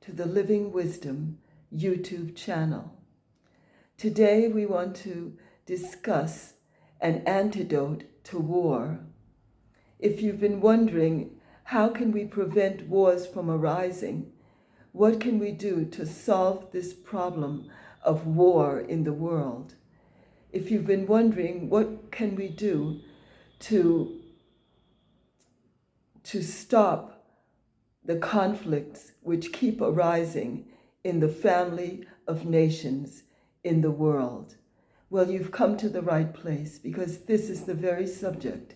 to the Living Wisdom YouTube channel. Today we want to discuss an antidote to war. If you've been wondering, how can we prevent wars from arising? What can we do to solve this problem of war in the world? If you've been wondering, what can we do to stop the conflicts which keep arising in the family of nations in the world? Well, you've come to the right place, because this is the very subject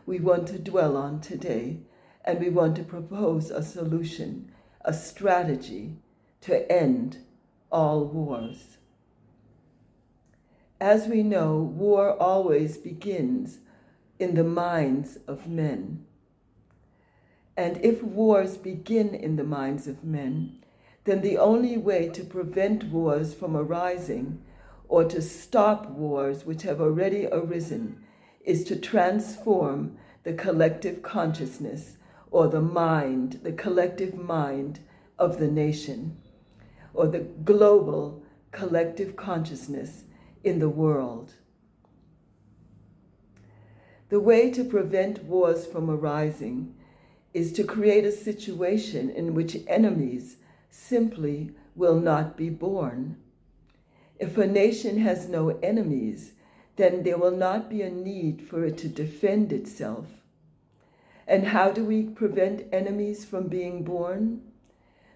we want to dwell on today, and we want to propose a solution, a strategy to end all wars. As we know, war always begins in the minds of men. And if wars begin in the minds of men, then the only way to prevent wars from arising or to stop wars which have already arisen is to transform the collective consciousness, or the mind, the collective mind of the nation, or the global collective consciousness in the world. The way to prevent wars from arising is to create a situation in which enemies simply will not be born. If a nation has no enemies, then there will not be a need for it to defend itself. And how do we prevent enemies from being born?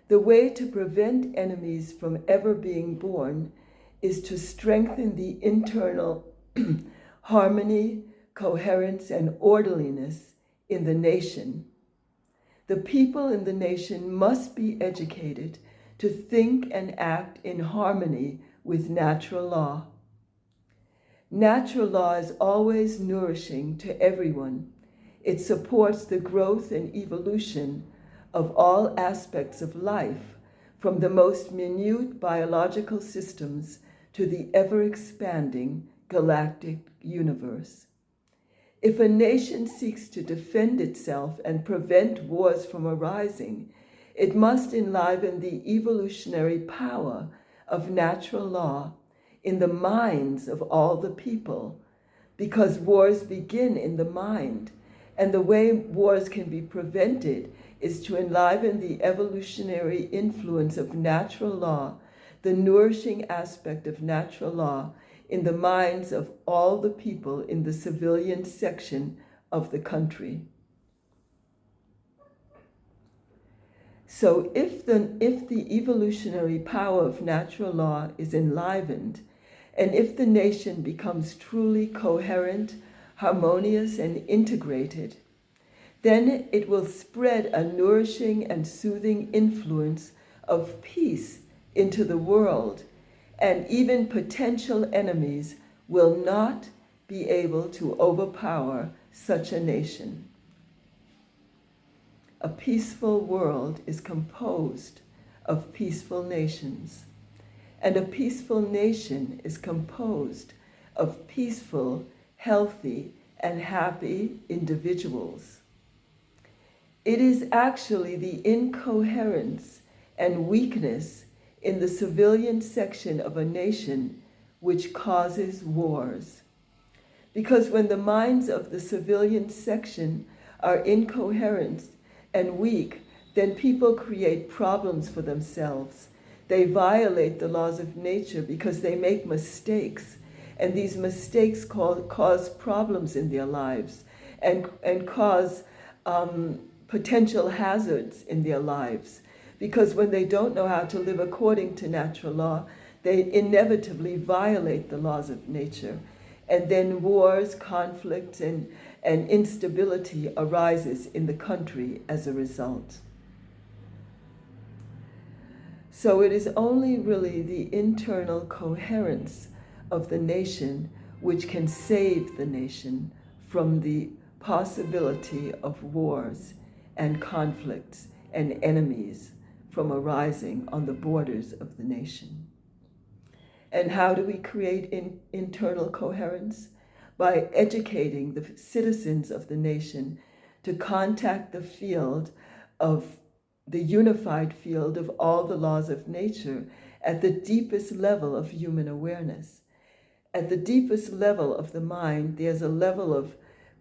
The way to prevent enemies from ever being born is to strengthen the internal harmony, coherence, and orderliness in the nation. The people in the nation must be educated to think and act in harmony with natural law. Natural law is always nourishing to everyone. It supports the growth and evolution of all aspects of life, from the most minute biological systems to the ever-expanding galactic universe. If a nation seeks to defend itself and prevent wars from arising, it must enliven the evolutionary power of natural law in the minds of all the people, because wars begin in the mind, and the way wars can be prevented is to enliven the evolutionary influence of natural law, the nourishing aspect of natural law, in the minds of all the people in the civilian section of the country. So if the evolutionary power of natural law is enlivened, and if the nation becomes truly coherent, harmonious, and integrated, then it will spread a nourishing and soothing influence of peace into the world, and even potential enemies will not be able to overpower such a nation. A peaceful world is composed of peaceful nations, and a peaceful nation is composed of peaceful, healthy, and happy individuals. It is actually the incoherence and weakness in the civilian section of a nation which causes wars. Because when the minds of the civilian section are incoherent and weak, then people create problems for themselves. They violate the laws of nature because they make mistakes, and these mistakes cause problems in their lives and cause potential hazards in their lives. Because when they don't know how to live according to natural law, they inevitably violate the laws of nature. And then wars, conflicts, and instability arises in the country as a result. So it is only really the internal coherence of the nation which can save the nation from the possibility of wars and conflicts and enemies from arising on the borders of the nation. And how do we create internal coherence? By educating the citizens of the nation to contact the field of the unified field of all the laws of nature at the deepest level of human awareness. At the deepest level of the mind, there's a level of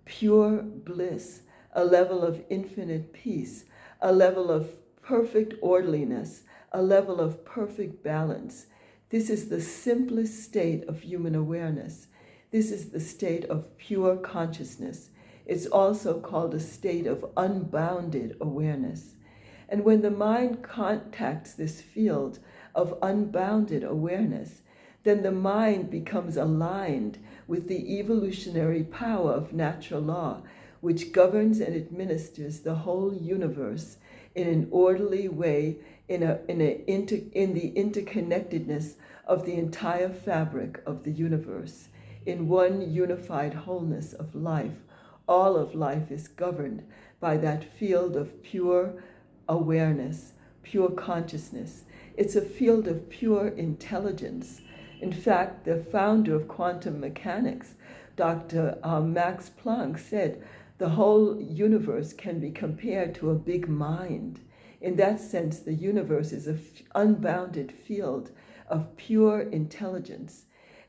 pure bliss, a level of infinite peace, a level of perfect orderliness, a level of perfect balance. This is the simplest state of human awareness. This is the state of pure consciousness. It's also called a state of unbounded awareness. And when the mind contacts this field of unbounded awareness, then the mind becomes aligned with the evolutionary power of natural law, which governs and administers the whole universe in an orderly way, in the interconnectedness of the entire fabric of the universe, in one unified wholeness of life. All of life is governed by that field of pure awareness, pure consciousness. It's a field of pure intelligence. In fact, the founder of quantum mechanics, Dr. Max Planck, said the whole universe can be compared to a big mind. In that sense, the universe is an unbounded field of pure intelligence.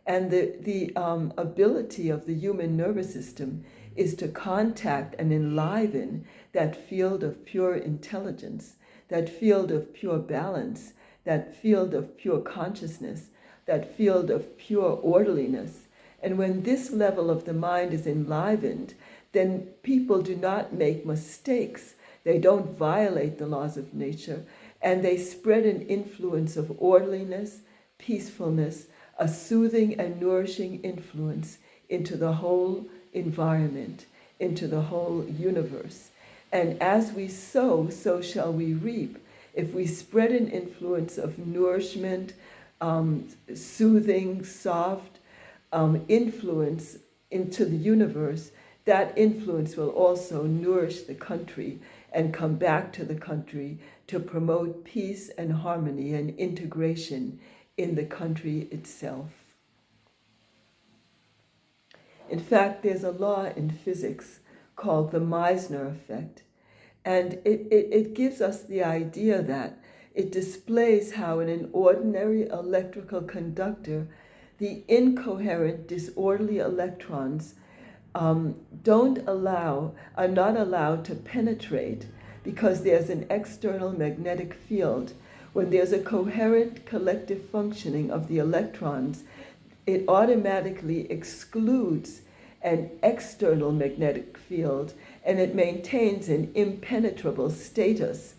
And the ability of the human nervous system is to contact and enliven that field of pure intelligence, that field of pure balance, that field of pure consciousness, that field of pure orderliness. And when this level of the mind is enlivened, then people do not make mistakes. They don't violate the laws of nature, and they spread an influence of orderliness, peacefulness, a soothing and nourishing influence into the whole environment, into the whole universe. And as we sow, so shall we reap. If we spread an influence of nourishment, soothing, soft influence into the universe, that influence will also nourish the country and come back to the country to promote peace and harmony and integration in the country itself. In fact, there's a law in physics called the Meissner effect, and it gives us the idea that it displays how in an ordinary electrical conductor, the incoherent, disorderly electrons are not allowed to penetrate because there's an external magnetic field. When there's a coherent collective functioning of the electrons, it automatically excludes an external magnetic field and it maintains an impenetrable status.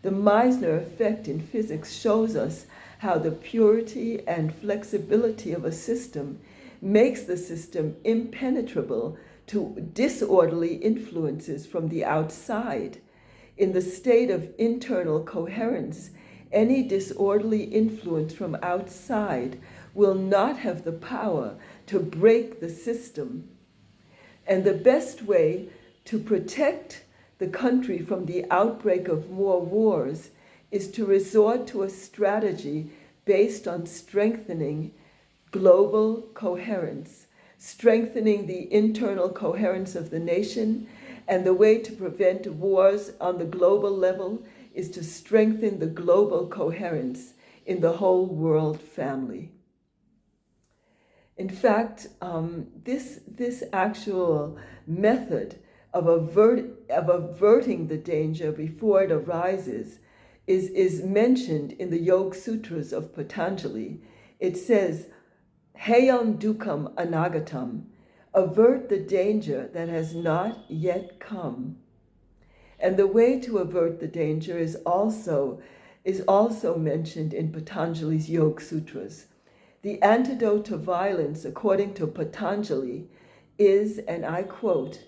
The Meissner effect in physics shows us how the purity and flexibility of a system makes the system impenetrable to disorderly influences from the outside. In the state of internal coherence, any disorderly influence from outside will not have the power to break the system. And the best way to protect the country from the outbreak of more wars is to resort to a strategy based on strengthening global coherence, strengthening the internal coherence of the nation. And the way to prevent wars on the global level is to strengthen the global coherence in the whole world family. In fact, this actual method of averting the danger before it arises is mentioned in the Yoga Sutras of Patanjali. It says, Heyam dukam anagatam, avert the danger that has not yet come. And the way to avert the danger is also mentioned in Patanjali's Yoga Sutras. The antidote to violence, according to Patanjali, is, and I quote,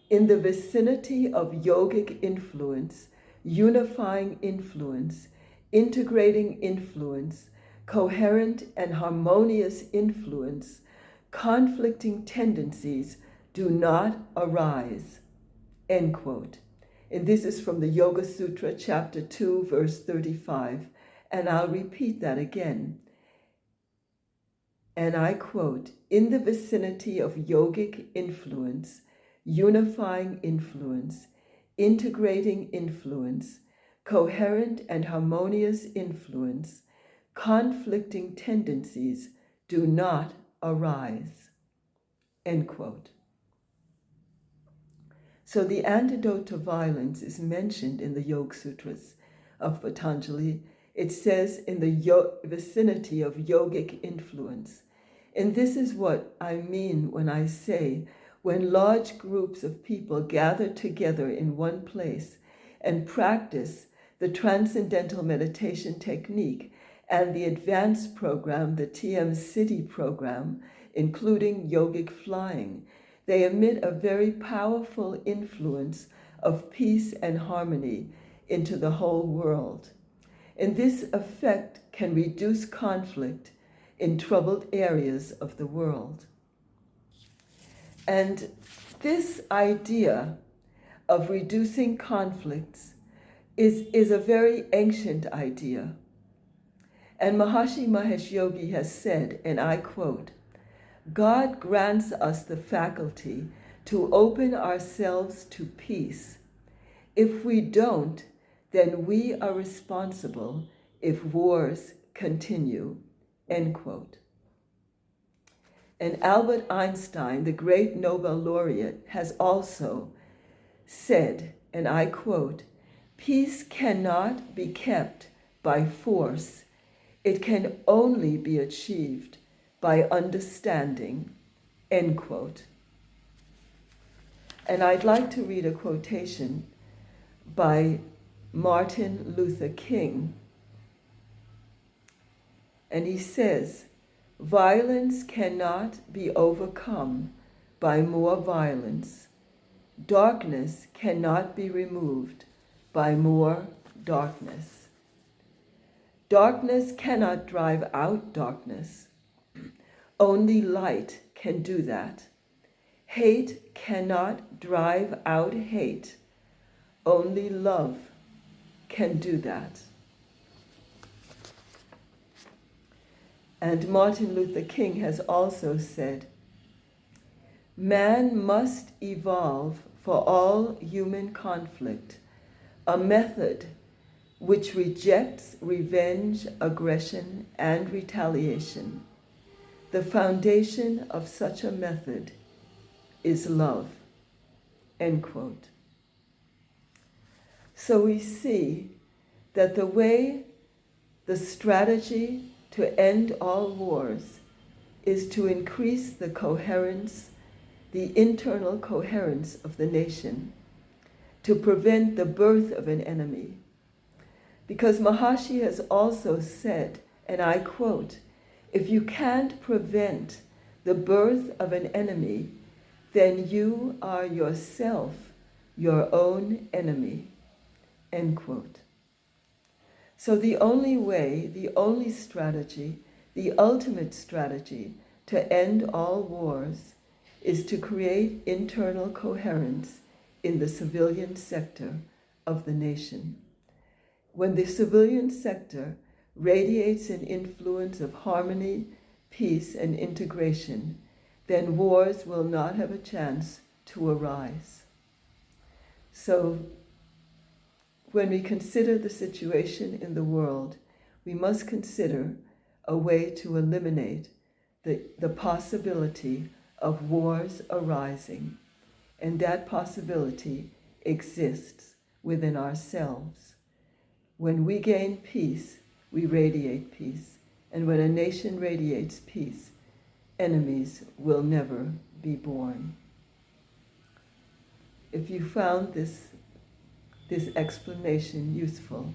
in the vicinity of yogic influence, unifying influence, integrating influence, coherent and harmonious influence, conflicting tendencies do not arise, end quote. And this is from the Yoga Sutra, chapter 2, verse 35. And I'll repeat that again. And I quote, in the vicinity of yogic influence, unifying influence, integrating influence, coherent and harmonious influence, conflicting tendencies do not arise. End quote. So the antidote to violence is mentioned in the Yoga Sutras of Patanjali. It says in the vicinity of yogic influence. And this is what I mean when I say, when large groups of people gather together in one place and practice the transcendental meditation technique and the advanced program, the TM City program, including yogic flying, they emit a very powerful influence of peace and harmony into the whole world. And this effect can reduce conflict in troubled areas of the world. And this idea of reducing conflicts is a very ancient idea. And Maharishi Mahesh Yogi has said, and I quote, "God grants us the faculty to open ourselves to peace. If we don't, then we are responsible if wars continue." End quote. And Albert Einstein, the great Nobel laureate, has also said, and I quote, "Peace cannot be kept by force. It can only be achieved by understanding." End quote. And I'd like to read a quotation by Martin Luther King. And he says, "Violence cannot be overcome by more violence. Darkness cannot be removed by more darkness. Darkness cannot drive out darkness. Only light can do that. Hate cannot drive out hate. Only love can do that." And Martin Luther King has also said, "Man must evolve for all human conflict a method which rejects revenge, aggression, and retaliation. The foundation of such a method is love." End quote. So we see that the strategy to end all wars is to increase the coherence, the internal coherence of the nation, to prevent the birth of an enemy. Because Maharishi has also said, and I quote, "If you can't prevent the birth of an enemy, then you are yourself your own enemy." End quote. So the only way, the only strategy, the ultimate strategy to end all wars is to create internal coherence in the civilian sector of the nation. When the civilian sector radiates an influence of harmony, peace, and integration, then wars will not have a chance to arise. So, when we consider the situation in the world, we must consider a way to eliminate the possibility of wars arising. And that possibility exists within ourselves. When we gain peace, we radiate peace. And when a nation radiates peace, enemies will never be born. If you found this explanation useful,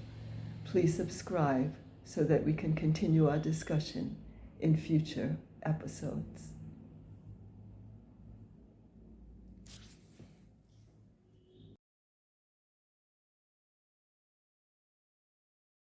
please subscribe so that we can continue our discussion in future episodes.